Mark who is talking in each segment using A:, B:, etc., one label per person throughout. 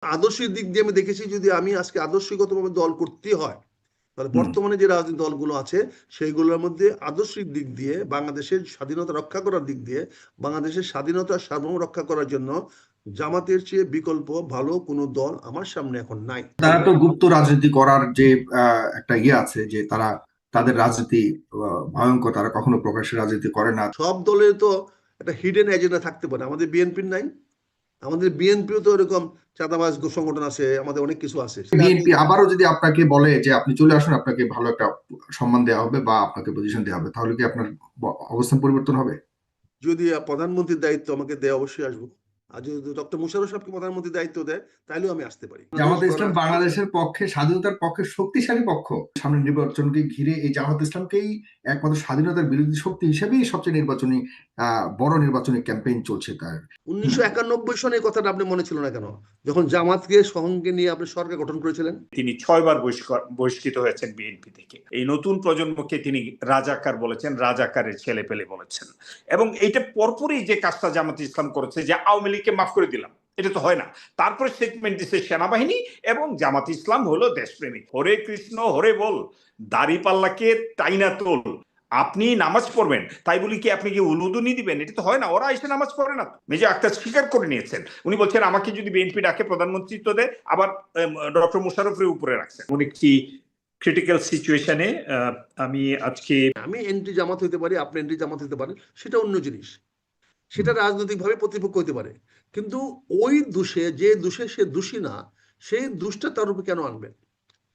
A: আদর্শের দিক দিয়ে আমি দেখেছি, যদি আমি আজকে আদর্শগতভাবে দল করতে হয়, তাহলে বর্তমানে যে রাজনৈতিক দলগুলো আছে সেইগুলোর মধ্যে আদর্শিক দিক দিয়ে, বাংলাদেশের স্বাধীনতা রক্ষা করার দিক দিয়ে, বাংলাদেশের স্বাধীনতা সার্বভৌম রক্ষা করার জন্য জামাতের চেয়ে বিকল্প ভালো কোনো দল আমার সামনে এখন নাই।
B: তারা তো গুপ্ত রাজনীতি করার যে একটা আছে যে তারা তাদের রাজনীতি ভয়ঙ্কর, তারা কখনো প্রকাশ্যে রাজনীতি করে না।
A: সব দলের তো একটা হিডেন এজেন্ডা থাকতে পারে, আমাদের বিএনপির নাই। আমাদের বিএনপিও তো এরকম চাঁদাবাজ সংগঠন আছে, আমাদের অনেক কিছু আছে।
B: বিএনপি আবারও যদি আপনাকে বলে যে আপনি চলে আসুন, আপনাকে ভালো একটা সম্মান দেওয়া হবে বা আপনাকে পজিশন দেওয়া হবে, তাহলে কি আপনার অবস্থান পরিবর্তন হবে?
A: যদি প্রধানমন্ত্রীর দায়িত্ব আমাকে দেয়, অবশ্যই আসবো। আর যদি ডক্টর মুশারফ সাহেবকে প্রধানমন্ত্রীর দায়িত্ব দেয়, তাহলেও আমি আসতে পারি।
B: জামাত ইসলাম বাংলাদেশের পক্ষে, স্বাধীনতার পক্ষে শক্তিশালী পক্ষ। সামনে নির্বাচনকে ঘিরে এই জামাত ইসলামকেই একমাত্র স্বাধীনতার বিরোধী শক্তি হিসেবেই সবচেয়ে নির্বাচনী বড় নির্বাচনী ক্যাম্পেইন চলছে তার।
A: 1991 সনে এই কথাটা আপনি মনে ছিল না কেন, যখন জামাতকে সঙ্গে নিয়ে আপনি সরকার গঠন করেছিলেন?
C: তিনি 6বার বহিষ্কৃত হয়েছেন বিএনপি থেকে। এই নতুন প্রজন্মকে তিনি রাজাকার বলেছেন, রাজাকারের ছেলে পেলে বলেছেন। এবং এইটা পরপরই যে কাজটা জামাত ইসলাম করেছে, যে আওয়ামী লীগকে মাফ করে দিলাম, এটা তো হয় না। তারপরে স্টেটমেন্ট দিচ্ছে সেনাবাহিনী এবং জামাত ইসলাম হলো দেশপ্রেমিক। হরে কৃষ্ণ হরে বল, দাড়ি পাল্লাকে টাইনা তোল। আপনি নামাজ পড়বেন তাই বলি কি আপনি কি উলুদুনি দিবেন? এটা তো হয় না। ওরা এসে নামাজ পড়ে না। মেজর আক্তার স্বীকার করে নিয়েছেন। উনি বলছেন আমাকে যদি বিএনপি ডাকে প্রধানমন্ত্রিত্ব দেয়, আবার ডক্টর মুশারফের উপরে রাখছেন। উনি কি ক্রিটিক্যাল সিচুয়েশনে আমি আজকে
A: আমি এন্টি জামাত হইতে পারি, আপনি এন্টি জামাত হইতে পারেন, সেটা অন্য জিনিস, সেটা রাজনৈতিকভাবে প্রতিপক্ষ হইতে পারে। কিন্তু ওই দোষে, যে দোষে সে দোষী না, সেই দোষটা তার উপর কেন আনবেন?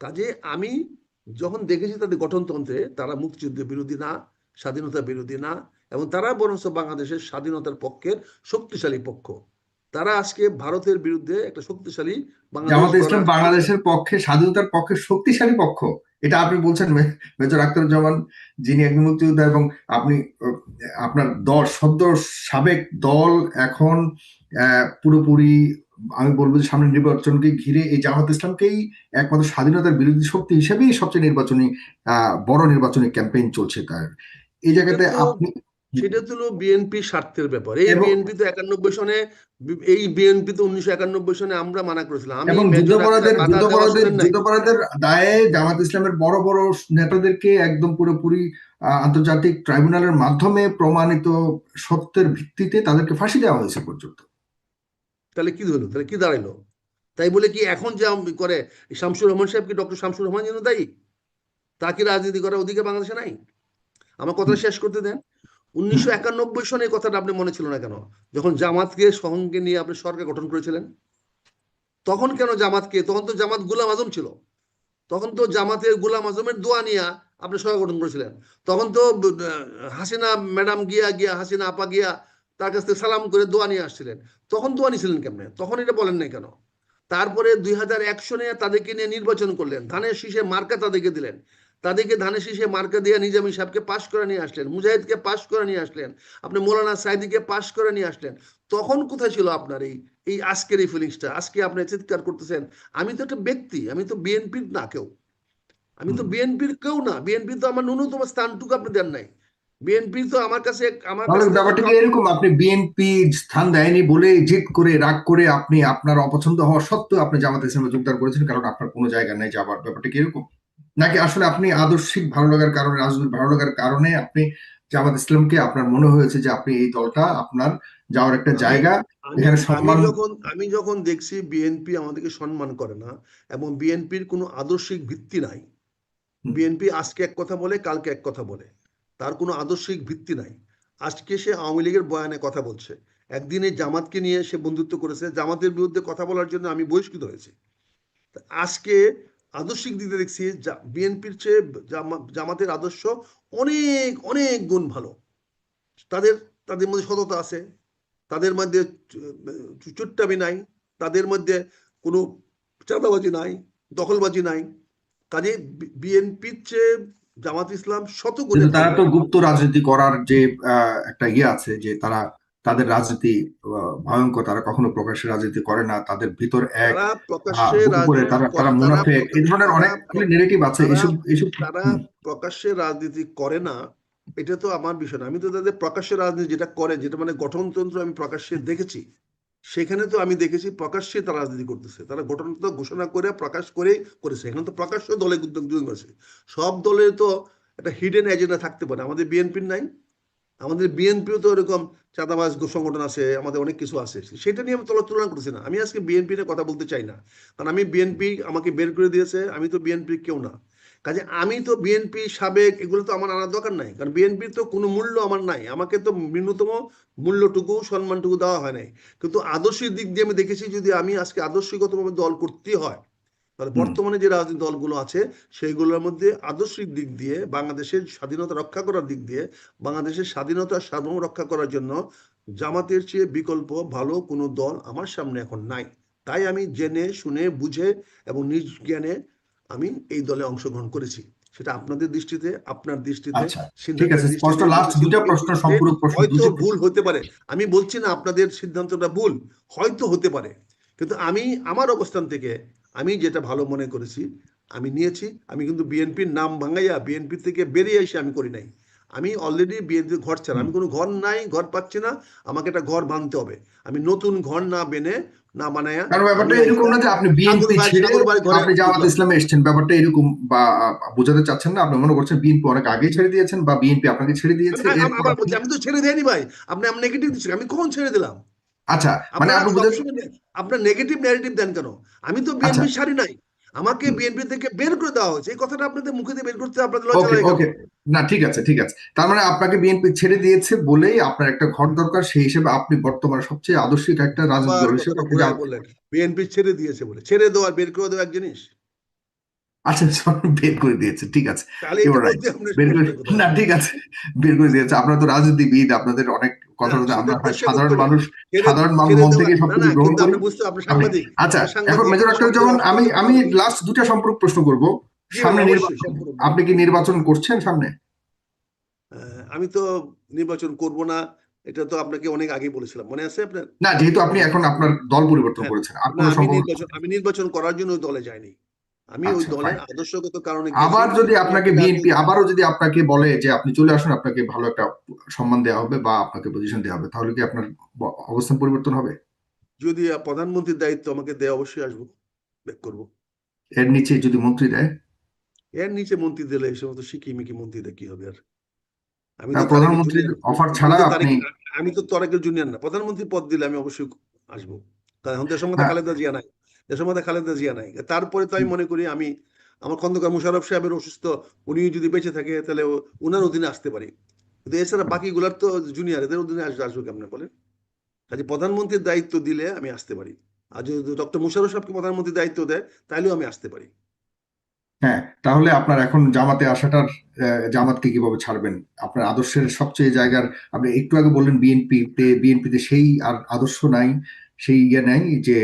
A: কাজে আমি যখন দেখেছি তাদের গঠনতন্ত্রে, তারা মুক্তিযুদ্ধ বিরোধী না, স্বাধীনতা বিরোধী না, এবং তারা বরঞ্চ বাংলাদেশের স্বাধীনতার পক্ষের শক্তিশালী পক্ষ। তারা আজকে ভারতের বিরুদ্ধে একটা শক্তিশালী বাংলাদেশ
B: জামাত ইসলাম
A: গড়ার।
B: বাংলাদেশের পক্ষে, স্বাধীনতার পক্ষে শক্তিশালী পক্ষ, এটা আপনি বলছেন মেজর আখতারুজ্জামান, যিনি একজন মুক্তিযোদ্ধা, এবং আপনি আপনার দল, সদ্য সাবেক দল এখন পুরোপুরি, আমি বলবো যে সামনে নির্বাচনকে ঘিরে এই জামাত ইসলামকেই একমাত্র স্বাধীনতার বিরোধী শক্তি হিসেবেই সবচেয়ে নির্বাচনী বড় নির্বাচনী ক্যাম্পেইন চলছে তার। এই জায়গাতে আপনি
A: সেটা তো বিএনপির স্বার্থের ব্যাপার। এই
B: এবং
A: বিএনপি তো 91 সনে, এই বিএনপি তো 1991 সনে আমরা মানা করেছিলাম। আমি
B: এবং
A: মেজর আক্তার বাধা দেওয়া শুনেন নাই?
B: যুদ্ধাপরাধের দায়ে জামাত ইসলামের বড় বড় নেতাদেরকে একদম পুরোপুরি আন্তর্জাতিক ট্রাইব্যুনালের মাধ্যমে প্রমাণিত সত্যের ভিত্তিতে তাদেরকে ফাঁসি দেওয়া হয়েছে পর্যন্ত।
A: তাহলে কি হলো? তাহলে কি দাঁড়াইলো? তাই বলে কি এখন যা করে শামসুর রহমান সাহেব, কি ডক্টর শামসুর রহমান যেন দায়ী? তা কি রাজনীতি করার অধিকার বাংলাদেশে নাই? আমার কথা শেষ করতে দেন। 1991 সনে এই কথাটা আপনি মনে ছিল না কেন, যখন জামাতকে সঙ্গে নিয়ে আপনি সরকার গঠন করেছিলেন? তখন কেন জামাতকে, তখন তো জামাত গুলাম আজম ছিল, তখন তো জামাতের গুলাম আজমের দোয়া নিয়ে আপনি সরকার গঠন করেছিলেন। তখন তো হাসিনা ম্যাডাম গিয়া গিয়া হাসিনা আপা গিয়া তার কাছ থেকে সালাম করে দোয়া নিয়ে আসছিলেন। তখন দোয়া নিয়েছিলেন কেমনে? তখন এটা বলেন নাই কেন? তারপরে 2001 সনে তাদেরকে নিয়ে নির্বাচন করলেন, ধানের শীষে মার্কা তাদেরকে দিলেন, তাদেরকে ধানের শীষে মার্কা দিয়ে নিজামী সাহেবকে পাশ করে নিয়ে আসলেন, মুজাহিদকে পাশ করে নিয়ে আসলেন, আপনি মৌলানা সাইদিকে পাশ করে নিয়ে আসলেন। তখন কোথায় ছিল আপনার এই এই আজকের এই ফিলিংসটা? আজকে আপনি চিৎকার করতেছেন। আমি তো একটা ব্যক্তি, আমি তো বিএনপির না কেউ, আমি তো বিএনপির কেউ না। বিএনপি তো আমার ন্যূনতম স্থানটুকু আপনি দেন নাই। বিএনপি তো আমার কাছ
B: তাহলে
A: থেকে
B: ব্যাপারটা কি এরকম, আপনি বিএনপি স্থান দেয়নি বলে জিদ করে রাগ করে আপনি আপনার অপছন্দ হওয়া সত্ত্বেও আপনি জামাত ইসলামে যোগদান করেছেন, কারণ আপনার কোনো জায়গা নেই যাবার? ব্যাপারটা কি এরকম, নাকি আসলে আপনি আদর্শিক ভালো লাগার কারণে, রাজনৈতিক ভালো লাগার কারণে আপনি জামাত ইসলামকে, আপনার মনে হয়েছে যে আপনি এই দলটা আপনার যাওয়ার একটা
A: আমি
B: জায়গা,
A: আমি
B: এখানে
A: আমি
B: সম্মান?
A: যখন আমি যখন দেখছি বিএনপি আমাদেরকে সম্মান করে না, এবং বিএনপির কোনো আদর্শিক ভিত্তি নাই, বিএনপি আজকে এক কথা বলে, কালকে এক কথা বলে, তার কোনো আদর্শিক ভিত্তি নাই। আজকে সে আওয়ামী লীগের বয়ানে কথা বলছে, একদিনে জামাতকে নিয়ে সে বন্ধুত্ব করেছে, জামাতের বিরুদ্ধে কথা বলার জন্য আমি বহিষ্কৃত হয়েছি। আজকে আদর্শিক দিকে দেখছি বিএনপির চেয়ে জামাতের আদর্শ অনেক অনেক গুণ ভালো। তাদের তাদের মধ্যে সততা আছে, তাদের মধ্যে চুট্টামি নাই, তাদের মধ্যে কোনো চাঁদাবাজি নাই, দখলবাজি নাই। কাজে বিএনপির চেয়ে জামাত ইসলাম শত গুণে
B: কিন্তু তারা
A: ভালো।
B: তো গুপ্ত রাজনীতি করার যে একটা আছে যে তারা তাদের রাজনীতি ভয়ঙ্কর, তারা কখনো প্রকাশ্যে রাজনীতি করে না, তাদের ভিতর এক
A: তারা প্রকাশ্যে
B: করে
A: রাজনীতি
B: তারা তারা
A: করে,
B: মুনাফেক, এই ধরনের অনেকগুলি নেগেটিভ আছে
A: তারা
B: এসব এসব।
A: তারা
B: হুম।
A: প্রকাশ্যে রাজনীতি করে না, এটা তো আমার বিষয় না। আমি তো তাদের প্রকাশ্যে রাজনীতি যেটা করে, যেটা মানে গঠনতন্ত্র আমি প্রকাশ্যে দেখেছি, সেখানে তো আমি দেখেছি প্রকাশ্যে তারা রাজনীতি করতেছে, তারা ঘটনা তো ঘোষণা করে প্রকাশ করেই করেছে। এখানে তো প্রকাশ্য দলে উদ্যোগ করেছে। সব দলের তো একটা হিডেন এজেন্ডা থাকতে পারে, আমাদের বিএনপির নাই। আমাদের বিএনপিও তো এরকম চাঁদাবাজ সংগঠন আছে, আমাদের অনেক কিছু আছে, সেটা নিয়ে আমি তুলনা করছি না। আমি আজকে বিএনপি নিয়ে কথা বলতে চাই না, কারণ আমি বিএনপি আমাকে বের করে দিয়েছে, আমি তো বিএনপির কেউ না। কাজে আমি তো বিএনপি সাবেক এগুলো তো আমার আনার দরকার নাই, কারণ বিএনপির তো কোনো মূল্য আমার নাই, আমাকে তো ন্যূনতম মূল্যটুকু সম্মানটুকু দেওয়া হয় নাই। কিন্তু আদর্শিক দিক দিয়ে আমি দেখেছি, যদি আমি আজকে আদর্শিকতভাবে দল করতে হয়, তাহলে বর্তমানে যে রাজনৈতিক দলগুলো আছে সেইগুলোর মধ্যে আদর্শিক দিক দিয়ে, বাংলাদেশের স্বাধীনতা রক্ষা করার দিক দিয়ে, বাংলাদেশের স্বাধীনতা সার্বভৌম রক্ষা করার জন্য জামাতের চেয়ে বিকল্প ভালো কোনো দল আমার সামনে এখন নাই। তাই আমি জেনে শুনে বুঝে এবং নিজ জ্ঞানে আমি এই দলে অংশগ্রহণ করেছি। সেটা আপনাদের দৃষ্টিতে, আপনার দৃষ্টিতে,
B: আচ্ছা, ঠিক
A: সিদ্ধান্তের
B: আছে, স্পষ্ট।
A: দৃষ্টিতে,
B: লাস্ট দুটা প্রশ্ন, সম্পূরক প্রশ্ন,
A: হয়তো
B: দুটো
A: ভুল হতে পারে। আমি বলছি না আপনাদের সিদ্ধান্তটা ভুল, হয়তো হতে পারে, কিন্তু আমি আমার অবস্থান থেকে আমি যেটা ভালো মনে করেছি আমি নিয়েছি। আমি কিন্তু বিএনপির নাম ভাঙাইয়া বিএনপি থেকে বেরিয়ে এসে আমি করি নাই। আমি অলরেডি বিএনপির ঘর ছাড়া, আমি কোনো ঘর নাই, ঘর পাচ্ছি না, আমাকে একটা ঘর বাঁধতে হবে। আমি নতুন ঘর না বেনে না বানায়া
B: কারণ
A: আমি
B: ব্যাপারটা এরকম না যে আপনি বিএনপি ছেড়ে
A: সাগর বাড়ি ঘরে
B: আপনি জামাত
A: ঢুকলাম।
B: ইসলামে এসেছেন, ব্যাপারটা এরকম বা বোঝাতে চাচ্ছেন না। আপনি মনে করছেন বিএনপি অনেক আগে ছেড়ে দিয়েছেন বা বিএনপি আপনাকে ছেড়ে দিয়েছে, এরপর
A: আবার
B: আপনি।
A: বলছি আমি তো ছেড়ে দেয়নি ভাই, আপনি নেগেটিভ দিচ্ছেন, আমি কখন ছেড়ে দিলাম?
B: আচ্ছা, মানে
A: আপনারা
B: আপনি বুঝাতে।
A: সবসময় আপনার নেগেটিভ ন্যারেটিভ দেন কেন? আমি তো
B: আচ্ছা,
A: বিএনপির সারি নাই, আমাকে বিএনপি থেকে বের করে দেওয়া হয়েছে। এই কথাটা আপনাদের মুখে দিয়ে বের করতে আপনাদের লজ্জা
B: ওকে
A: লাগে কেন?
B: ওকে, না ঠিক আছে ঠিক আছে, তার মানে আপনাকে বিএনপি ছেড়ে দিয়েছে বলেই আপনার একটা ঘর দরকার, সেই হিসেবে আপনি বর্তমানে সবচেয়ে আদর্শিক একটা রাজনৈতিক
A: আবার
B: দল হিসেবে
A: কথাটা
B: আপনি
A: ঘুরায় বললেন, বিএনপি ছেড়ে দিয়েছে বলে। ছেড়ে দেওয়া বের করে দেওয়া এক জিনিস।
B: আচ্ছা বের করে দিয়েছে, ঠিক আছে,
A: তাহলে
B: ইউ
A: এটা
B: রাইট।
A: বলতে আপনার
B: বের করে,
A: সমস্যাটা কোথায়?
B: না ঠিক আছে, বের করে দিয়েছে। আপনারা তো রাজনীতিবিদ, আপনাদের অনেক
A: না,
B: কথা বলতে,
A: সেটা
B: আমরা
A: তো
B: হয়
A: সে
B: সাধারণ
A: বক্তব্য।
B: মানুষ,
A: ছেড়ে
B: সাধারণ
A: ছেড়ে
B: মন
A: দেওয়া
B: থেকে
A: না,
B: সবকিছু
A: না,
B: গ্রহণ
A: কিন্তু
B: করি।
A: আপনি বুঝতে, আপনি
B: আপনি,
A: সাংবাদিক,
B: আচ্ছা,
A: আপনি
B: এখন
A: সাংবাদিক,
B: মেজর
A: আপনি
B: আখতার
A: শব্দের
B: যেমন,
A: অর্থ
B: আমি
A: বুঝতে
B: আমি
A: হবে।
B: লাস্ট দুটা সম্পর্ক প্রশ্ন করব।
A: জি ভাই,
B: সামনে
A: অবশ্যই
B: নির্বাচন,
A: সম্পূর্ণ।
B: আপনি কি নির্বাচন করছেন সামনে?
A: আমি তো নির্বাচন করব না, এটা তো আপনাকে অনেক আগে বলেছিলাম, মনে আছে আপনার?
B: না, যেহেতু আপনি
A: যে
B: এখন আপনার দল পরিবর্তন
A: হ্যাঁ,
B: করেছেন, আর
A: না,
B: কোনো
A: আমি
B: সম্ভাবনা?
A: নির্বাচন, আমি নির্বাচন করার জন্য ওই দলে যাইনি। আমি ওই
B: আচ্ছা,
A: দলের
B: ফাইন।
A: আদর্শগত কারণে গেছি।
B: আবার যদি
A: আমি
B: আপনাকে
A: একটা
B: বিএনপি
A: রাজনৈতিক,
B: আবারও যদি আপনাকে বলে যে আপনি চলে আসুন, আপনাকে ভালো একটা সম্মান দেওয়া হবে বা আপনাকে পজিশন দেওয়া হবে, তাহলে কি আপনার অবস্থান পরিবর্তন হবে?
A: যদি প্রধানমন্ত্রীর দায়িত্ব আমাকে দেয় অবশ্যই আসবো, ব্যাক করবো।
B: এর নিচে যদি মন্ত্রী দেয়?
A: এর নিচে মন্ত্রী দিলে এই সমস্ত সিকিমিকি মন্ত্রী দিয়ে কি হবে আর? আমি তো তারেকের
B: প্রধানমন্ত্রীর
A: জুনিয়র,
B: অফার
A: আমি
B: ছাড়া
A: তো
B: আপনি?
A: তারেকের, আমি তো তারেকের জুনিয়র না। প্রধানমন্ত্রী পদ দিলে আমি অবশ্যই আসবো, কারণ এখন দেশের মধ্যে
B: হ্যাঁ,
A: খালেদা জিয়া নাই, দেশের মধ্যে খালেদা জিয়া নাই। তারপরে তো আমি মনে করি আমি, আমার খন্দকার মুশাররফ সাহেবের অসুস্থ, উনি যদি বেঁচে থাকে তাহলে উনার অধীনে আসতে পারি, কিন্তু এছাড়া বাকিগুলার তো জুনিয়র, এদের অধীনে আসবো কেমনে বলেন? কাজে প্রধানমন্ত্রীর দায়িত্ব দিলে আমি আসতে পারি, আর যদি ডক্টর মুশাররফ সাহেবকে প্রধানমন্ত্রীর দায়িত্ব দেয় তাহলেও আমি আসতে পারি।
B: হ্যাঁ, তাহলে আপনার এখন জামাতে আসাটার, জামাতকে কিভাবে ছাড়বেন? আপনার আদর্শের সবচেয়ে জায়গার, আপনি একটু আগে বললেন বিএনপিতে সেই আর আদর্শ নাই, সেই ইয়ে নাই যে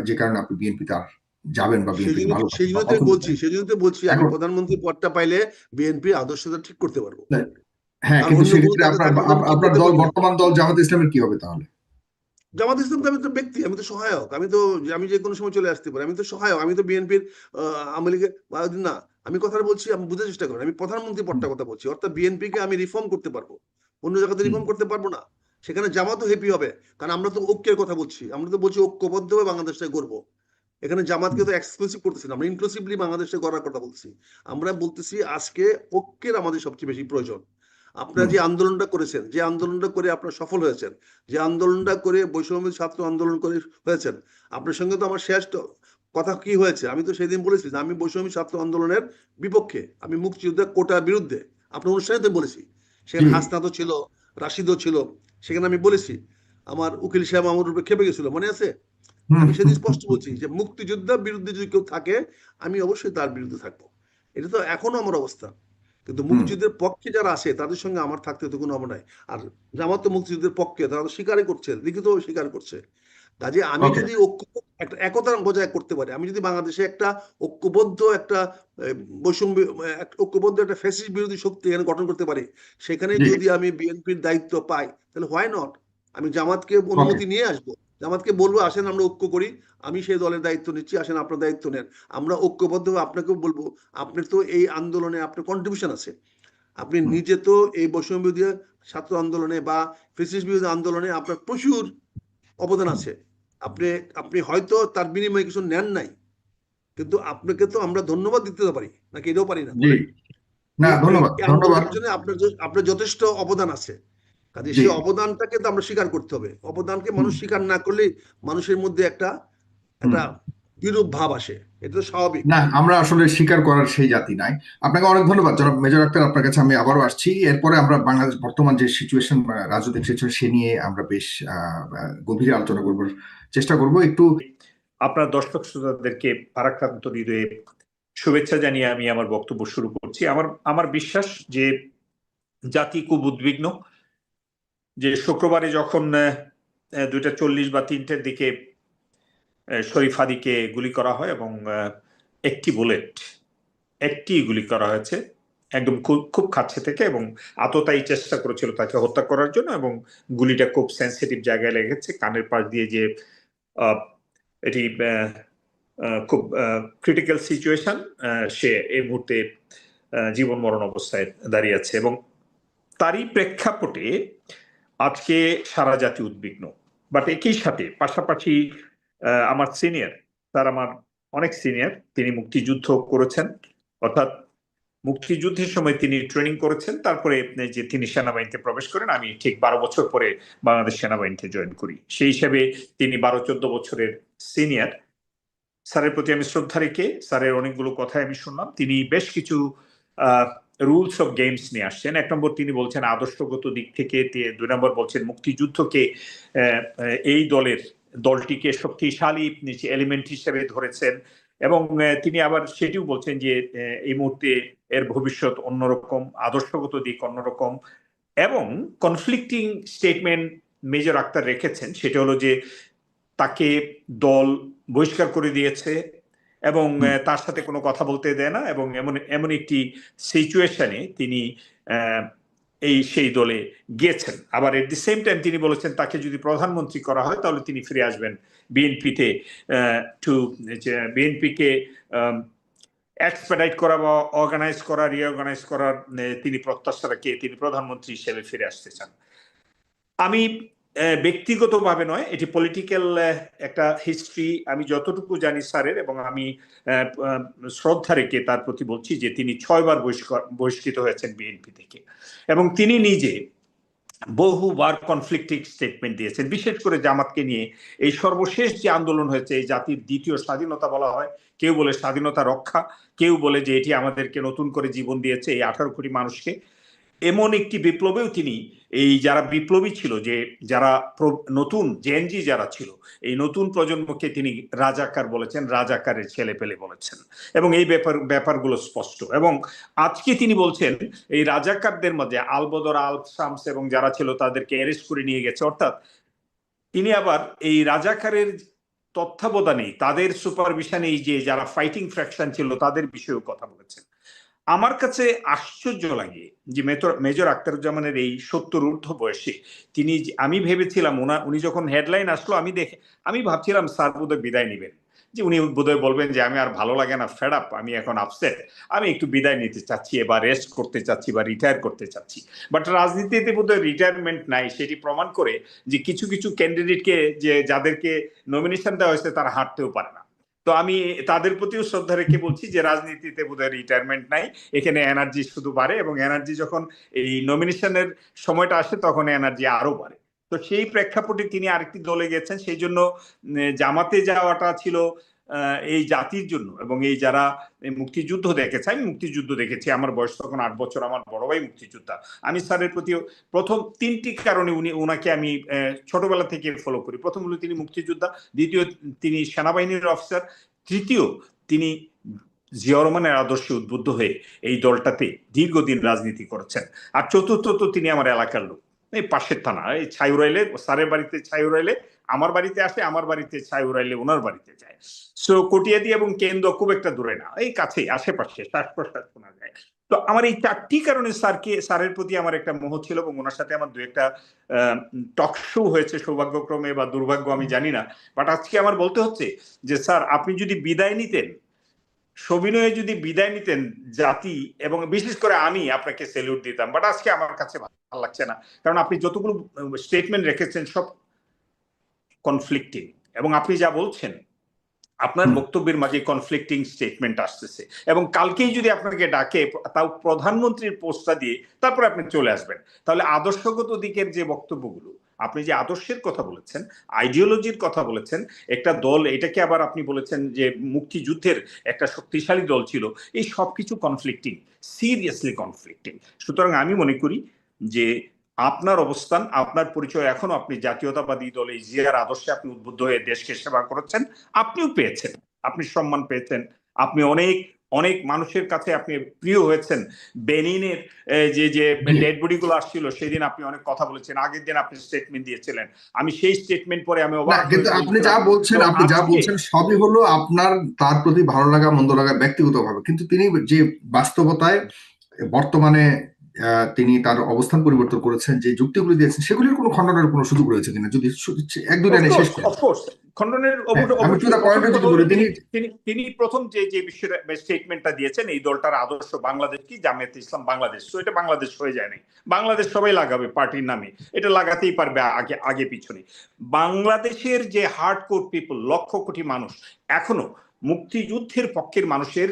B: যে কারণে আপনি বিএনপিতে আর যাবেন বা
A: সেই
B: বিএনপিকে
A: জন্য, সেই
B: ভালোবাসেন বা
A: জন্য তো
B: পছন্দ
A: বলছি,
B: করেন।
A: সেই জন্য তো বলছি আমি
B: এখন,
A: প্রধানমন্ত্রী পদটা পাইলে বিএনপির আদর্শটা ঠিক করতে পারবো।
B: হ্যাঁ,
A: কারণ
B: কিন্তু
A: অন্য কোনো
B: সেক্ষেত্রে
A: দলে
B: আপনার
A: থাকলে তো আমি ঠিক
B: আপনার
A: করতে
B: দল,
A: পারি না।
B: বর্তমান দল জামাত ইসলামের কি হবে তাহলে?
A: জামাত ইসলাম তো, আমি তো ব্যক্তি, আমি তো সহায়ক, আমি তো, আমি যে কোনো সময় চলে আসতে পারি, আমি তো সহায়ক, আমি তো বিএনপির আওয়ামী লীগের না। আমি কথা বলছি, আমি বুঝার চেষ্টা করি, আমি প্রধানমন্ত্রী
B: হুম,
A: পদটা কথা বলছি, অর্থাৎ বিএনপিকে আমি রিফর্ম করতে পারবো, অন্য জায়গাতে
B: হুম,
A: রিফর্ম করতে পারবো না। সেখানে জামাতও হ্যাপি হবে, কারণ আমরা তো ঐক্যের কথা বলছি, আমরা তো বলছি ঐক্যবদ্ধভাবে বাংলাদেশে গড়বো। এখানে জামাতকে
B: হুম,
A: তো এক্সক্লুসিভ করতেছি না, আমরা ইনক্লুসিভলি বাংলাদেশে গড়ার কথা বলছি। আমরা বলতেছি আজকে ঐক্যের আমাদের সবচেয়ে বেশি প্রয়োজন। আপনারা
B: হুম,
A: যে আন্দোলনটা করেছেন, যে আন্দোলনটা করে আপনারা সফল হয়েছেন, যে আন্দোলনটা করে বৈষম্য ছাত্র আন্দোলন করে হয়েছেন, আপনার সঙ্গে তো আমার শেষ কথা কি হয়েছে, আমি তো সেদিন বলেছি যে আমি বৈষম্য ছাত্র আন্দোলনের বিপক্ষে, আমি মুক্তিযুদ্ধের কোটার বিরুদ্ধে, আপনার অনুষ্ঠানে তো বলেছি।
B: জি,
A: সেখানে হাসনাতও ছিল, রাশিদও ছিল, সেখানে আমি বলেছি। আমার উকিল সাহেব আমার উপরে খেপে গেছিল, মনে আছে?
B: হুম,
A: আমি সেদিন
B: হুম,
A: স্পষ্ট বলছি যে মুক্তিযোদ্ধার বিরুদ্ধে যদি কেউ থাকে, আমি অবশ্যই তার বিরুদ্ধে থাকবো। এটা তো এখনো আমার অবস্থা। কিন্তু
B: হুম,
A: মুক্তিযুদ্ধের পক্ষে যারা আসে তাদের সঙ্গে আমার থাকতে তো কোনো নাই। আর জামাত তো মুক্তিযুদ্ধের পক্ষে, তারা তো স্বীকারই করছে, লিখিত স্বীকার করছে। কাজে আমি
B: ওকে,
A: যদি ঐক্য, একটা একতা বজায় করতে পারি, আমি যদি বাংলাদেশে একটা ঐক্যবদ্ধ একটা বৈষম্য, ঐক্যবদ্ধ একটা ফ্যাসিস্ট বিরোধী শক্তি এখানে গঠন করতে পারি, সেখানে
B: জি,
A: যদি আমি বিএনপির দায়িত্ব পাই, তাহলে হোয়াই নট, আমি জামাতকে
B: ওকে,
A: অনুমতি নিয়ে আসবো, জামাতকে বলবো আসেন আমরা ঐক্য করি, আমি সেই দলের দায়িত্ব নিচ্ছি, আসেন আপনার দায়িত্ব নেন, আমরা ঐক্যবদ্ধভাবে, আপনাকেও বলবো আপনার তো এই আন্দোলনে আপনার কন্ট্রিবিউশন আছে, আপনি
B: হুম,
A: নিজে তো এই বৈষম্য বিরোধী ছাত্র আন্দোলনে বা ফ্যাসিস্ট বিরোধী আন্দোলনে আপনার প্রচুর অবদান
B: হুম,
A: আছে। আপনি আপনি হয়তো তার বিনিময়ে কিছু নেন নাই, কিন্তু আপনাকে তো আমরা ধন্যবাদ দিতে পারি নাকি? এটাও পারি না,
B: জি,
A: বলেন?
B: না
A: এই এই
B: ধন্যবাদ
A: এই
B: ধন্যবাদ।
A: আন্দোলনের জন্য আপনার যথেষ্ট অবদান আছে। কাজে
B: জি,
A: সেই অবদানটাকে তো আমরা স্বীকার করতে হবে। অবদানকে
B: হুম
A: মানুষ স্বীকার না করলে মানুষের মধ্যে একটা
B: হুম।
A: একটা বিরূপ ভাব আসে। এটা তো স্বাভাবিক।
B: না, আমরা আসলে স্বীকার করার সেই জাতি নাই। আপনাকে অনেক ধন্যবাদ জনাব মেজর আক্তার, আপনার কাছে আমি আবারও আসছি। এরপরে আমরা বাংলাদেশ বর্তমান যে সিচুয়েশন, রাজনৈতিক সিচুয়েশন, সে নিয়ে আমরা বেশ গভীরে আলোচনা করবার চেষ্টা করব একটু।
C: আপনার দর্শক শ্রোতাদেরকে ভারাক্রান্ত হৃদয়ে শুভেচ্ছা জানিয়ে আমি আমার বক্তব্য শুরু করছি। আমার বিশ্বাস যে জাতি খুব উদ্বিগ্ন, যে শুক্রবারে যখন 2:40 বা 3টের দিকে শরীফ হাদিকে গুলি করা হয় এবং একটি গুলি করা হয়েছে একদম খুব খুব কাছে থেকে, এবং আততায়ী চেষ্টা করেছিল তাকে হত্যা করার জন্য, এবং গুলিটা খুব সেন্সিটিভ জায়গায় লেগেছে, কানের পাশ দিয়ে, যে এটি খুব ক্রিটিক্যাল সিচুয়েশন। সে এই মুহূর্তে জীবন মরণ অবস্থায় দাঁড়িয়ে আছে, এবং তারই প্রেক্ষাপটে আজকে সারা জাতি উদ্বিগ্ন। বাট একই সাথে পাশাপাশি আমার সিনিয়র, তার আমার অনেক সিনিয়র, তিনি মুক্তিযুদ্ধ করেছেন, অর্থাৎ মুক্তিযুদ্ধের সময় তিনি ট্রেনিং করেছেন, তারপরে যে তিনি সেনাবাহিনীতে প্রবেশ করেন। আমি ঠিক 12 বছর পরে বাংলাদেশ সেনাবাহিনীতে জয়েন করি, সেই হিসাবে তিনি 12-14 বছরের সিনিয়র। স্যারের প্রতি আমি শ্রদ্ধা রেখে স্যারের অনেকগুলো কথাই আমি শুনলাম। তিনি বেশ কিছু রুলস অফ গেমস নিয়ে আসছেন। 1 নম্বর তিনি বলছেন আদর্শগত দিক থেকে, 2 নম্বর বলছেন মুক্তিযুদ্ধকে এই দলটিকে শক্তিশালী এলিমেন্ট হিসেবে ধরেছেন, এবং তিনি আবার সেটিও বলছেন যে এই মুহূর্তে এর ভবিষ্যৎ অন্যরকম, আদর্শগত দিক অন্যরকম, এবং কনফ্লিক্টিং স্টেটমেন্ট মেজর আক্তার রেখেছেন। সেটা হলো যে তাকে দল বহিষ্কার করে দিয়েছে এবং তার সাথে কোনো কথা বলতে দেয় না, এবং এমন একটি সিচুয়েশনে তিনি সেই দলে গিয়েছেন। আবার এট দি সেম টাইম তিনি বলেছেন তাকে যদি প্রধানমন্ত্রী করা হয় তাহলে তিনি ফিরে আসবেন বিএনপিতে, বিএনপিকে এক্সপেডাইট করা বা অর্গানাইজ করা, রিঅর্গানাইজ করার তিনি প্রত্যাশা রেখে তিনি প্রধানমন্ত্রী হিসেবে ফিরে আসতে চান। আমি ব্যক্তিগতভাবে নয়, এটি পলিটিক্যাল একটা হিস্ট্রি আমি যতটুকু জানি স্যারের, এবং আমি শ্রদ্ধা রেখে তার প্রতি বলছি যে তিনি 6 বার বহিষ্কৃত হয়েছেন বিএনপি থেকে, এবং তিনি নিজে বহুবার কনফ্লিক্টিং স্টেটমেন্ট দিয়েছেন, বিশেষ করে জামাতকে নিয়ে। এই সর্বশেষ যে আন্দোলন হয়েছে, এই জাতির দ্বিতীয় স্বাধীনতা বলা হয়, কেউ বলে স্বাধীনতা রক্ষা, কেউ বলে যে এটি আমাদেরকে নতুন করে জীবন দিয়েছে এই 18 কোটি মানুষকে। এমন একটি বিপ্লবেও তিনি, এই যারা বিপ্লবী ছিল, যে যারা নতুন জেএনজি যারা ছিল, এই নতুন প্রজন্মকে তিনি রাজাকার বলেছেন, রাজাকারের ছেলে পেলে বলেছেন, এবং এই ব্যাপারগুলো স্পষ্ট। এবং আজকে তিনি বলছেন এই রাজাকারদের মধ্যে আলবদর, আল শামস এবং যারা ছিল তাদেরকে অ্যারেস্ট করে নিয়ে গেছে, অর্থাৎ তিনি আবার এই রাজাকারের তত্ত্বাবধানে, তাদের সুপারভিশনে যে যারা ফাইটিং ফ্র্যাকশন ছিল তাদের বিষয়েও কথা বলেছেন। আমার কাছে আশ্চর্য লাগে যে মেজর আখতারুজ্জামানের এই 70 ঊর্ধ্ব বয়সে তিনি, আমি ভেবেছিলাম উনি যখন হেডলাইন আসলো, আমি ভাবছিলাম স্যার বোধহয় বিদায় নেবেন, যে উনি বোধহয় বলবেন যে আমি আর ভালো লাগে না, ফেড আপ, আমি এখন আপসেট, আমি একটু বিদায় নিতে চাচ্ছি, বা রেস্ট করতে চাচ্ছি, বা রিটায়ার করতে চাচ্ছি। বাট রাজনীতিতে বোধহয় রিটায়ারমেন্ট নাই, সেটি প্রমাণ করে যে কিছু কিছু ক্যান্ডিডেটকে, যে যাদেরকে নমিনেশন দেওয়া হয়েছে তারা হাঁটতেও পারে না। তো আমি তাদের প্রতিও শ্রদ্ধা রেখে বলছি যে রাজনীতিতে বোধহয় রিটায়ারমেন্ট নাই, এখানে এনার্জি শুধু বাড়ে, এবং এনার্জি যখন এই নমিনেশনের সময়টা আসে তখন এনার্জি আরো বাড়ে। তো সেই প্রেক্ষাপটে তিনি আরেকটি দলে গেছেন, সেই জন্য জামাতে যাওয়াটা ছিল এই জাতির জন্য, এবং এই যারা মুক্তিযুদ্ধ দেখেছে, আমি মুক্তিযুদ্ধ দেখেছি, আমার বয়স তখন 8 বছর, আমার বড় ভাই মুক্তিযোদ্ধা। আমি স্যারের প্রতি প্রথম 3টি কারণে ওনাকে আমি ছোটবেলা থেকে ফলো করি। প্রথম হলো তিনি মুক্তিযোদ্ধা, দ্বিতীয় তিনি সেনাবাহিনীর অফিসার, তৃতীয় তিনি জিয়াউর রহমানের আদর্শে উদ্বুদ্ধ হয়ে এই দলটাতে দীর্ঘদিন রাজনীতি করেছেন, আর চতুর্থ তো তিনি আমার এলাকার লোক, এই পাশের থানা, এই ছাইউরাইলে, স্যারের বাড়িতে ছাইউরাইলে আমার বাড়িতে আসে, আমার বাড়িতে ছাইউরাইলে ওনার বাড়িতে যায়। সো কটিয়াদি এবং কেন্দ্র খুব একটা দূরে না, এই কাছে আশেপাশে, শ্বাস প্রশ্বাস শোনা যায়। তো আমার এই 4টি কারণে স্যারের প্রতি আমার একটা মোহ ছিল, এবং ওনার সাথে আমার 2-একটা টক শো হয়েছে, সৌভাগ্যক্রমে বা দুর্ভাগ্য আমি জানি না। বাট আজকে আমার বলতে হচ্ছে যে স্যার, আপনি যদি বিদায় নিতেন, সবিনয়ে যদি বিদায় নিতেন, জাতি এবং বিশেষ করে আমি আপনাকে স্যালিউট দিতাম। বাট আজকে আমার কাছে ভালো লাগছে না, কারণ আপনি যতগুলো স্টেটমেন্ট রেখেছেন সব কনফ্লিক্টিং, এবং আপনি যা বলছেন আপনার বক্তব্যের মাঝে কনফ্লিক্টিং স্টেটমেন্ট আসতেছে, এবং কালকেই যদি আপনাকে ডাকে তাও প্রধানমন্ত্রীর পোস্টটা দিয়ে তারপরে আপনি চলে আসবেন, তাহলে আদর্শগত দিকের যে বক্তব্যগুলো, আপনি যে আদর্শের কথা বলেছেন, আইডিওলজির কথা বলেছেন, একটা দল, এটাকে আবার আপনি বলেছেন যে মুক্তিযুদ্ধের একটা শক্তিশালী দল ছিল, এই সবকিছু কনফ্লিক্টিং, সিরিয়াসলি কনফ্লিক্টিং। সুতরাং আমি মনে করি যে আপনার অবস্থান, আপনার পরিচয়, এখনো আপনি জাতীয়তাবাদী দল এই জিয়ার আদর্শে আপনি উদ্বুদ্ধ হয়ে দেশকে সেবা করেছেন, আপনিও পেয়েছেন, আপনি সম্মান পেয়েছেন, আপনি অনেক অনেক মানুষের কাছে আপনি প্রিয় হয়েছেন। বেনিনের যে যে ডেড বডি গুলো আসছিল সেদিন আপনি অনেক কথা বলেছেন, আগের দিন আপনি স্টেটমেন্ট দিয়েছিলেন, আমি সেই স্টেটমেন্ট পরে আমি অবাক
B: কিন্তু আপনি যা বলছেন সবই হলো আপনার তার প্রতি ভালো লাগা মন্দ লাগা ব্যক্তিগতভাবে, কিন্তু তিনি যে বাস্তবতায় বর্তমানে তিনি তার অবস্থান পরিবর্তন করেছেন, যে যুক্তিগুলি দিয়েছেন সেগুলির কোনো খণ্ডনের কোনো সুযোগ রয়েছে কিনা, যদি এক দুই লাইনে শেষ করেন।
C: খণ্ডনের তিনি প্রথম যে বিষয়টা স্টেটমেন্টটা দিয়েছেন, এই দলটার আদর্শ বাংলাদেশ কি, জামায়াতে ইসলাম বাংলাদেশ, তো এটা বাংলাদেশ হয়ে যায় নাই, বাংলাদেশ সবাই লাগাবে পার্টির নামে, এটা লাগাতেই পারবে আগে পিছনে। বাংলাদেশের যে হার্ডকোর পিপল, লক্ষ কোটি মানুষ এখনো মুক্তিযুদ্ধের পক্ষের মানুষের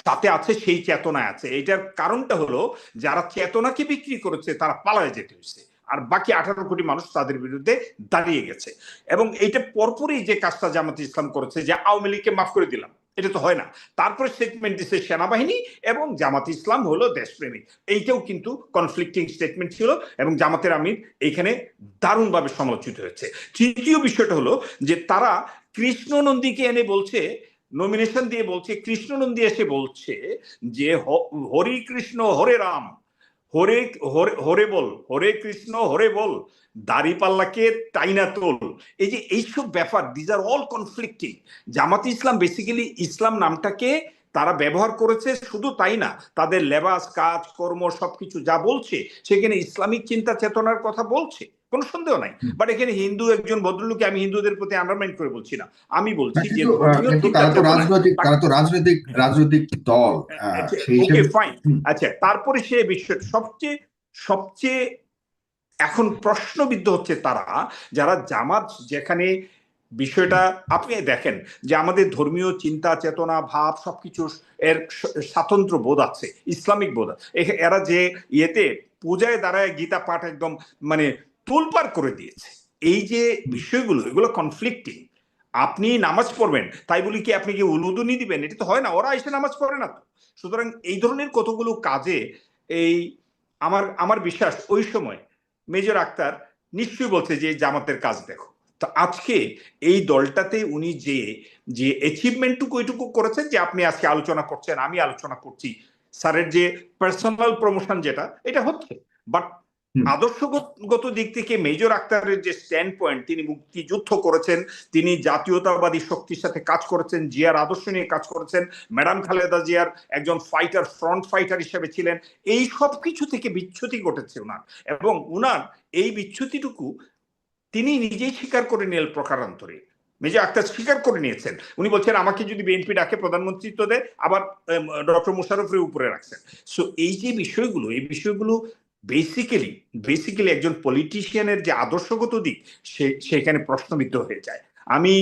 C: সাথে আছে, সেই চেতনায় আছে। এটার কারণটা হলো যারা চেতনাকে বিক্রি করেছে তারা পালায় যেতে হয়েছে, আর বাকি 18 কোটি মানুষ তাদের বিরুদ্ধে দাঁড়িয়ে গেছে। এবং এইটা পরপরই যে কাজটা জামাতে ইসলাম করেছে, যে আওয়ামী লীগকে মাফ করে দিলাম, এটা তো হয় না, তারপরে স্টেটমেন্ট দিচ্ছে সেনাবাহিনী এবং জামাতে ইসলাম হলো দেশপ্রেমিক, এইটাও কিন্তু কনফ্লিক্টিং স্টেটমেন্ট ছিল, এবং জামাতের আমির এইখানে দারুণভাবে সমালোচিত হয়েছে। তৃতীয় বিষয়টা হলো যে তারা কৃষ্ণ নন্দীকে এনে বলছে, নমিনেশন দিয়ে বলছে, কৃষ্ণ নন্দী এসে বলছে যে হরি কৃষ্ণ হরে রাম, হরে হরে বল, হরে কৃষ্ণ হরে বল, দাড়ি পাল্লাকে টাইনা তোল। এই যে এইসব ব্যাপার, these are all conflicting. Jamaat Islam basically ইসলাম নামটাকে তারা ব্যবহার করেছে, শুধু তাই না, তাদের লেবাস, কাজ, কর্ম সবকিছু যা বলছে সেখানে ইসলামিক চিন্তা চেতনার কথা বলছে, কোনো সন্দেহ নাই। বাট এখানে হিন্দু একজন ভদ্রলোকে আমি হিন্দুদের প্রতি আন্ডারমাইন্ড করে বলছি না, আমি বলছি যে
B: তারা তো রাজনৈতিক দল।
C: ওকে ফাইন, আচ্ছা, তারপরে সে বিষয় সবচেয়ে এখন প্রশ্নবিদ্ধ হচ্ছে তারা, যারা জামাত, যেখানে বিষয়টা আপনি দেখেন যে আমাদের ধর্মীয় চিন্তা চেতনা ভাব সবকিছু এর স্বাতন্ত্র্য বোধ আছে, ইসলামিক বোধ, এরা যে ইয়েতে পূজায় দাঁড়ায় গীতা পাঠ একদম মানে তোলপাড় করে দিয়েছে, এই যে বিষয়গুলো, এগুলো কনফ্লিক্টিং। আপনি নামাজ পড়বেন তাই বলি কি আপনি কি উলুদুনি দিবেন? এটা তো হয় না, ওরা এসে নামাজ পড়ে না তো। সুতরাং এই ধরনের কতগুলো কাজে এই আমার বিশ্বাস ওই সময় মেজর আক্তার নিশ্চয়ই বলছে যে জামাতের কাজ দেখো। তো আজকে এই দলটাতে উনি যে অ্যাচিভমেন্টটুকু ওইটুকু করেছেন, যে আপনি আজকে আলোচনা করছেন, আমি আলোচনা করছি, স্যারের যে পার্সোনাল প্রমোশন যেটা, এটা হচ্ছে। বাট আদর্শগত দিক থেকে মেজর আক্তারের যে স্ট্যান্ড পয়েন্ট, তিনি মুক্তিযুদ্ধ করেছেন, তিনি জাতীয়তাবাদী শক্তির সাথে কাজ করেছেন, জিয়ার আদর্শ নিয়ে কাজ করেছেন, ম্যাডাম খালেদা জিয়ার একজন ফাইটার, ফ্রন্ট ফাইটার হিসেবে ছিলেন, এই সব কিছু থেকে বিচ্যুতি ঘটেছে উনার, এবং উনার এই বিচ্যুতিটুকু তিনি নিজেই স্বীকার করে নিলেন প্রকারান্তরে। মেজর আক্তার স্বীকার করে নিয়েছেন, উনি বলছেন আমাকে যদি বিএনপি ডাকে প্রধানমন্ত্রিত্ব দেয়, আবার ডক্টর মোশাররফের উপরে রাখছেন। সো এই যে বিষয়গুলো, এই বিষয়গুলো বেসিক্যালি একজন পলিটিশিয়ানের যে আদর্শগত দিক সেখানে প্রশ্নবিদ্ধ হয়ে যায়। আমি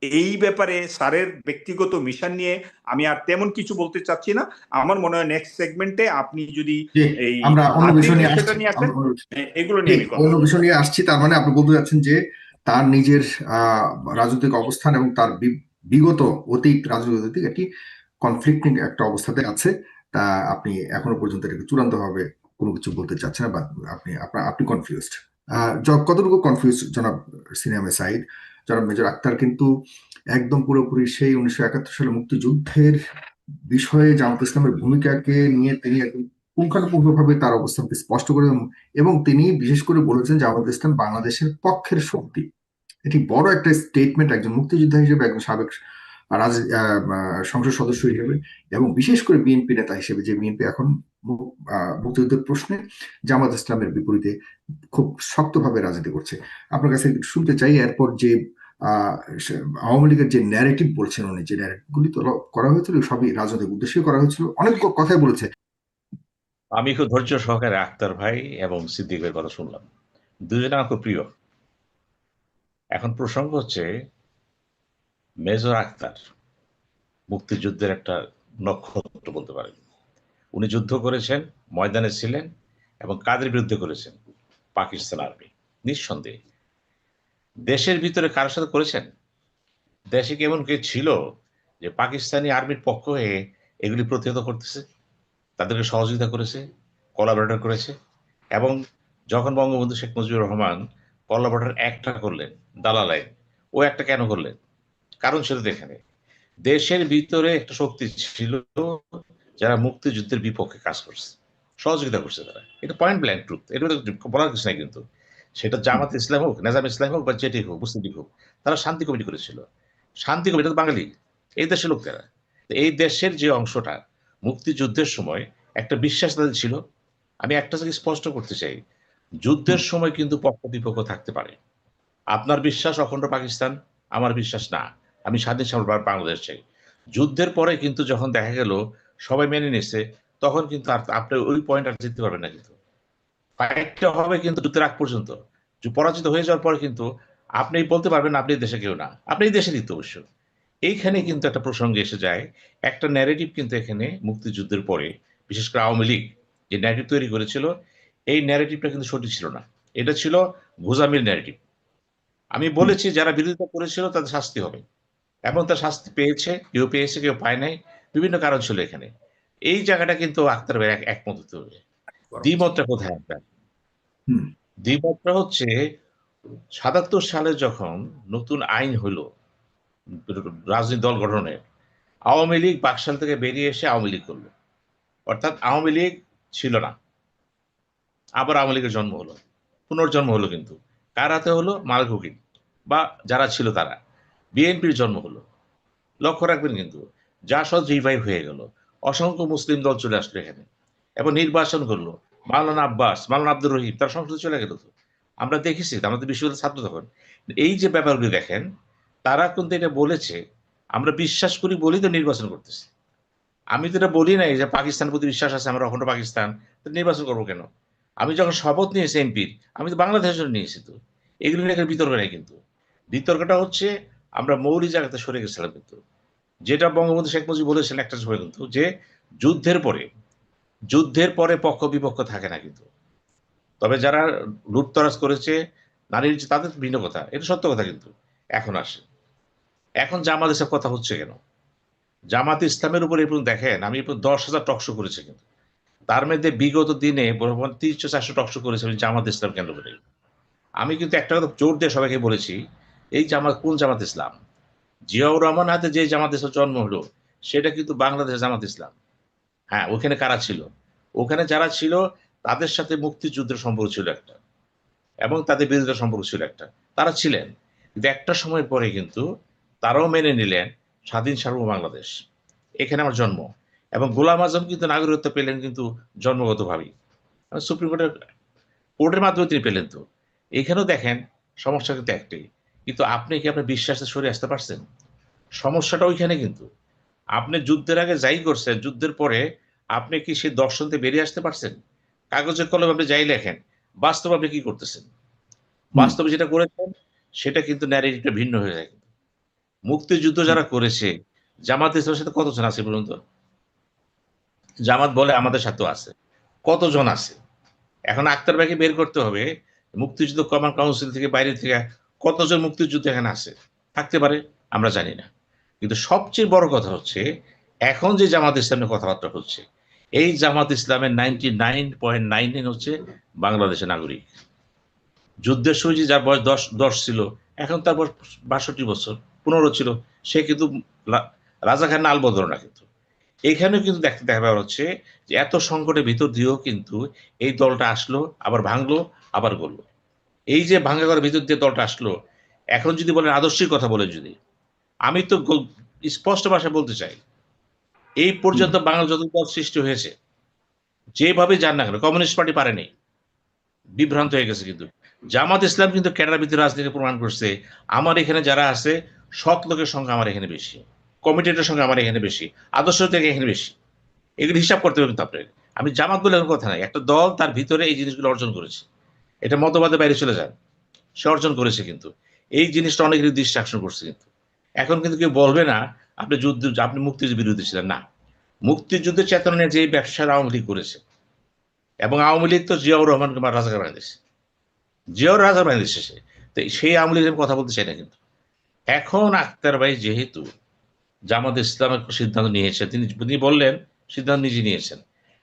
C: এই ব্যাপারে স্যারের ব্যক্তিগত মিশন নিয়ে আমি আর তেমন কিছু বলতে চাচ্ছি না। আমার মনে হয় নেক্সট সেগমেন্টে আপনি যদি এই
B: আমরা অন্য বিষয় নিয়ে
C: আসেন, এগুলো নিয়ে
B: অন্য বিষয় নিয়ে আসছি। তার মানে আপনি বলতে যাচ্ছেন যে তার নিজের রাজনৈতিক অবস্থান এবং তার বিগত অতীত রাজনৈতিক একটি কনফ্লিক্টিং একটা অবস্থাতে আছে, তা আপনি এখনো পর্যন্ত এটাকে চূড়ান্তভাবে কোনো কিছু বলতে চাচ্ছেন না, বা আপনি কনফিউজড। কতটুকু কনফিউজ জনাব সিনেমা সাইদ? জনাব মেজর আক্তার কিন্তু একদম পুরোপুরি সেই 1971 সালে মুক্তিযুদ্ধের বিষয়ে জামাত ইসলামের ভূমিকাকে নিয়ে তিনি একদম পুঙ্খানুপুঙ্খভাবে তার অবস্থানকে স্পষ্ট করে, এবং তিনি বিশেষ করে বলেছেন জামাত ইসলাম বাংলাদেশের পক্ষের শক্তি। এটি বড় একটা স্টেটমেন্ট একজন মুক্তিযোদ্ধা হিসেবে, একজন সাবেক সংসদ সদস্য হিসেবে, এবং বিশেষ করে বিএনপি নেতা হিসেবে, যে বিএনপি এখন মুক্তিযুদ্ধের প্রশ্নে জামাত ইসলামের বিপরীতে খুব শক্তভাবে রাজনীতি করছে। আপনার কাছে শুনতে চাই, এরপর যে আওয়ামী লীগের যে ন্যারেটিভ বলছেন উনি, যে ন্যারেটিভগুলি তো করা হয়েছিল সবই রাজনৈতিক উদ্দেশ্যে করা হয়েছিল, অনেক কথাই বলেছে।
D: আমি খুব ধৈর্য সহকারে আক্তার ভাই এবং সিদ্দিক ভাইয়ের কথা শুনলাম, দুজনে আমার খুব প্রিয়। এখন প্রসঙ্গ হচ্ছে মেজর আক্তার মুক্তিযুদ্ধের একটা নক্ষত্র বলতে পারেন। উনি যুদ্ধ করেছেন, ময়দানে ছিলেন এবং কাদের বিরুদ্ধে করেছেন? পাকিস্তান আর্মি। নিঃসন্দেহে দেশের ভিতরে কারোর সাথে করেছেন? দেশে কি এমন কেউ ছিল যে পাকিস্তানি আর্মির পক্ষ হয়ে এগুলি প্রতিহত করতেছে, তাদেরকে সহযোগিতা করেছে, কোলাবরেটর করেছে? এবং যখন বঙ্গবন্ধু শেখ মুজিবুর রহমান কোলাবরেটর একটা করলেন, দালাল আইন, ও একটা কেন করলেন? কারণ ছিল তো এখানে দেশের ভিতরে একটা শক্তি ছিল যারা মুক্তিযুদ্ধের বিপক্ষে কাজ করছে, সহযোগিতা করছে তারা। এটা পয়েন্ট ব্ল্যাঙ্ক ট্রুথ, এটা বলার কিছু নাই কিন্তু। সেটা জামাত ইসলাম হোক, নেজাম ইসলাম হোক বা জেটি হোক, মুসলিম লীগ হোক, তারা শান্তি কমিটি করেছিল। শান্তি কমিটি তো বাঙালি, এই দেশের লোকেরা। তো এই দেশের যে অংশটা মুক্তিযুদ্ধের সময় একটা বিশ্বাস তাদের ছিল। আমি একটা জিনিস স্পষ্ট করতে চাই, যুদ্ধের সময় কিন্তু পক্ষ বিপক্ষ থাকতে পারে। আপনার বিশ্বাস অখণ্ড পাকিস্তান, আমার বিশ্বাস না, আমি স্বাধীন সার্বভৌম বাংলাদেশ চাই। যুদ্ধের পরে কিন্তু যখন দেখা গেল সবাই মেনে নিচ্ছে, তখন কিন্তু আর আপনি ওই পয়েন্ট আর জিততে পারবেন না। কিন্তু ফাইটটা হবে কিন্তু যুদ্ধের আগ পর্যন্ত। পরাজিত হয়ে যাওয়ার পরে কিন্তু আপনি বলতে পারবেন আপনি দেশে কেউ না, আপনি এই দেশেরই তো অবশ্য। এইখানে কিন্তু একটা প্রসঙ্গে এসে যায়, একটা ন্যারেটিভ কিন্তু এখানে মুক্তিযুদ্ধের পরে, বিশেষ করে আওয়ামী লীগ যে ন্যারেটিভ তৈরি করেছিল, এই ন্যারেটিভটা কিন্তু সঠিক ছিল না। এটা ছিল গোজামিল ন্যারেটিভ। আমি বলেছি যারা বিরোধিতা করেছিল তাদের শাস্তি হবে, এবং তার শাস্তি পেয়েছে, কেউ পেয়েছে কেউ পায় নাই, বিভিন্ন কারণ ছিল এখানে। এই জায়গাটা কিন্তু আক্তার ভাই একমত হতে হবে। দ্বিমতটা কোথায় আপনার?
B: হুম,
D: দ্বিমতটা হচ্ছে ৭৭ সালে যখন নতুন আইন হলো রাজনৈতিক দল গঠনের, আওয়ামী লীগ বাকশাল থেকে বেরিয়ে এসে আওয়ামী লীগ করলো। অর্থাৎ আওয়ামী লীগ ছিল না, আবার আওয়ামী লীগের জন্ম হলো, পুনর্জন্ম হলো। কিন্তু কার হাতে হলো? মালিক উকিল বা যারা ছিল তারা। বিএনপির জন্ম হলো। লক্ষ্য রাখবেন কিন্তু জাসদ রিভাইভ হয়ে গেল, অসংখ্য মুসলিম দল চলে আসলো এখানে এবং নির্বাচন করলো। মাওলানা আব্বাস, মাওলানা আব্দুর রহিম তারা সংসদে চলে গেল। তো আমরা দেখেছি, আমাদের বিশ্ববিদ্যালয়ের ছাত্র তখন। এই যে ব্যাপারগুলি দেখেন, তারা কিন্তু এটা বলেছে, আমরা বিশ্বাস করি বলি তো নির্বাচন করতেছি। আমি তো এটা বলি নাই যে পাকিস্তানের প্রতি বিশ্বাস আছে, আমরা অখণ্ড পাকিস্তান, তো নির্বাচন করবো কেন? আমি যখন শপথ নিয়েছি এমপির, আমি তো বাংলাদেশের জন্য নিয়েছি। তো এগুলো নিয়ে একটা বিতর্ক নেই কিন্তু। বিতর্কটা হচ্ছে আমরা মৌলিক জায়গাতে সরে গেছিলাম কিন্তু। যেটা বঙ্গবন্ধু শেখ মুজিব বলেছেন একটা সময় কিন্তু, যে যুদ্ধের পরে পক্ষ বিপক্ষ থাকে না কিন্তু। তবে যারা লুটতরাজ করেছে, নারীর তাদের ভিন্ন কথা, এটা সত্য কথা। কিন্তু এখন আসে, এখন জামাত এসব কথা হচ্ছে কেন? জামাত ইসলামের উপর এখন দেখেন, আমি 10,000 টকশো করেছে কিন্তু, তার মধ্যে বিগত দিনে 300-400 টকশো করেছে জামাত ইসলাম কেন্দ্র করে। আমি কিন্তু একটা কথা জোর দিয়ে সবাইকে বলেছি, এই জামাত কোন জামাত ইসলাম? জিয়াউর রহমান হাতে যে জামাত ইসলাম জন্ম হলো, সেটা কিন্তু বাংলাদেশের জামাত ইসলাম। হ্যাঁ, ওখানে কারা ছিল? ওখানে যারা ছিল তাদের সাথে মুক্তিযুদ্ধের সম্পর্ক ছিল একটা, এবং তাদের বিরোধিতার সম্পর্ক ছিল একটা। তারা ছিলেন, কিন্তু একটা সময় পরে কিন্তু তারাও মেনে নিলেন স্বাধীন সার্বভৌম বাংলাদেশ, এখানে আমার জন্ম। এবং গোলাম আজম কিন্তু নাগরিকত্ব পেলেন কিন্তু জন্মগতভাবেই, সুপ্রিম কোর্টের মাধ্যমে তিনি পেলেন। তো এখানেও দেখেন সমস্যা কিন্তু একটাই, কিন্তু আপনি কি আপনার বিশ্বাসে সরে আসতে পারছেন? সমস্যাটা ওইখানে কিন্তু। আপনি যুদ্ধের আগে যাই করছেন, যুদ্ধের পরে আপনি কি সেই দর্শন থেকে বেরিয়ে আসতে পারছেন? কাগজে কলমে আপনি যাই লেখেন, বাস্তবে আপনি কি করতেছেন? বাস্তবে যেটা করেছেন সেটা কিন্তু ন্যারেটিভটা ভিন্ন হয়ে যায়। মুক্তিযুদ্ধ যারা করেছে, জামাত ইসলামের সাথে কতজন আছে বলুন তো? জামাত বলে আমাদের সাথেও আছে, কতজন আছে? এখন আক্তার ভাইকে বের করতে হবে মুক্তিযুদ্ধ কমান্ড কাউন্সিল থেকে, বাইরে থেকে কতজন মুক্তিযুদ্ধ এখানে আছে। থাকতে পারে, আমরা জানি না। কিন্তু সবচেয়ে বড় কথা হচ্ছে, এখন যে জামাত ইসলামের কথাবার্তা হচ্ছে, এই জামাত ইসলামের 99.99 হচ্ছে বাংলাদেশের নাগরিক। যুদ্ধের সময় যে যার বয়স 10 ছিল, এখন তার বয়স 62 বছর, 15 ছিল, সে কিন্তু রাজাকার না, আলবদর না। কিন্তু এইখানেও কিন্তু দেখা হচ্ছে যে এত সংকটের ভিতর দিয়েও কিন্তু এই দলটা আসলো, আবার ভাঙলো, আবার গড়লো। এই যে ভাঙা করার ভিতর দিয়ে দলটা আসলো, এখন যদি বলেন আদর্শিক কথা বলে, যদি আমি তো স্পষ্ট ভাষায় বলতে চাই, এই পর্যন্ত বাংলা যত দল সৃষ্টি হয়েছে, যেভাবে যান না কেন, কমিউনিস্ট পার্টি পারেনি, বিভ্রান্ত হয়ে গেছে। কিন্তু জামাত ইসলাম কিন্তু ক্যাডার ভিত্তিক রাজনীতি প্রমাণ করছে, আমার এখানে যারা আছে সৎ লোকের সংখ্যা আমার এখানে বেশি, কমিটেডের সংখ্যা আমার এখানে বেশি, আদর্শ থেকে এখানে বেশি। এগুলো হিসাব করতে হবে কিন্তু আপনার। আমি জামাত বলে কোনো কথা নাই, একটা দল তার ভিতরে এই জিনিসগুলো অর্জন করেছে, এটা মতবাদের বাইরে চলে যায়, সে অর্জন করেছে। কিন্তু এই জিনিসটা অনেকেরই দৃষ্টি আকর্ষণ করছে। কিন্তু এখন কিন্তু কেউ বলবে না আপনি মুক্তিযুদ্ধের বিরোধী ছিলেন না। মুক্তিযুদ্ধের চেতনা নিয়ে যে ব্যবসার আওয়ামী লীগ করেছে, এবং আওয়ামী লীগ তো জিয়াউর রহমানকে রাজাকার বানিয়ে দিয়েছে, জিয়াউর রাজা বানিয়ে দিয়েছে সে। তো সেই আওয়ামী লীগের কথা বলতে চাই না। কিন্তু এখন আক্তার ভাই যেহেতু জামাত ইসলামের সিদ্ধান্ত নিয়েছেন, তিনি বললেন সিদ্ধান্ত নিজে নিয়েছেন,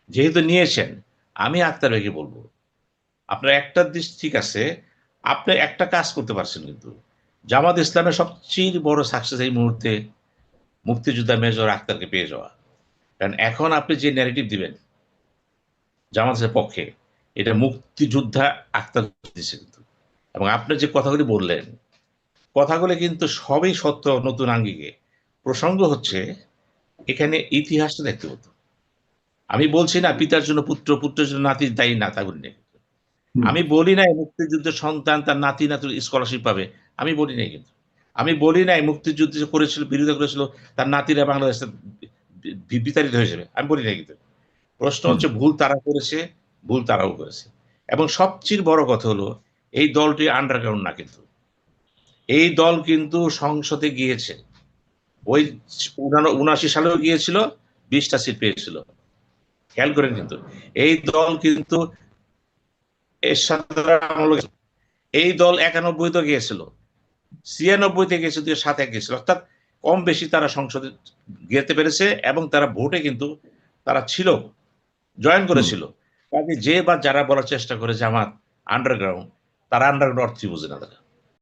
D: যেহেতু নিয়েছেন, আমি আক্তার ভাইকে বলবো আপনার একটা দিক ঠিক আছে, আপনি একটা কাজ করতে পারছেন। কিন্তু জামাত ইসলামের সবচেয়ে বড় সাকসেস এই মুহূর্তে মুক্তিযোদ্ধা মেজর আক্তারকে পেয়ে যাওয়া। কারণ এখন আপনি যে ন্যারেটিভ দিবেন জামাতের পক্ষে, এটা মুক্তিযোদ্ধা আক্তার দিচ্ছে কিন্তু। এবং আপনি যে কথাগুলি বললেন, কথাগুলো কিন্তু সবই সত্য নতুন আঙ্গিকে। প্রসঙ্গ হচ্ছে এখানে ইতিহাসটা দেখতে হতো। আমি বলছি না পিতার জন্য পুত্র, পুত্রের জন্য নাতি দায়ী না, তা বলি না। আমি বলি নাই মুক্তিযুদ্ধের সন্তান তার নাতি নাতুর স্কলারশিপ পাবে, আমি বলি নাই। কিন্তু আমি বলি নাই মুক্তিযুদ্ধ করেছিল, বিরোধিতা করেছিল, তার নাতিরা বাংলাদেশে বিতাড়িত হয়ে যাবে, আমি বলি নাই। কিন্তু প্রশ্ন হচ্ছে ভুল তারা করেছে, ভুল তারাও করেছে। এবং সবচেয়ে বড় কথা হলো এই দলটি আন্ডারগ্রাউন্ড না। কিন্তু এই দল কিন্তু সংসদে গিয়েছে, ওই 79 সালেও গিয়েছিল, 20টা সিট পেয়েছিল। খেয়াল করেন। কিন্তু এই দল কিন্তু এই দল 91-তে গিয়েছিল, 96-তে গিয়েছিল, 2007-এ গিয়েছিল। অর্থাৎ কম বেশি তারা সংসদে যেতে পেরেছে, এবং তারা ভোটে কিন্তু তারা ছিল, জয়েন করেছিল। কাজে যে বা যারা বলার চেষ্টা করে জামাত আন্ডারগ্রাউন্ড, তারা আন্ডারগ্রাউন্ড অর্থই বুঝে না। তারা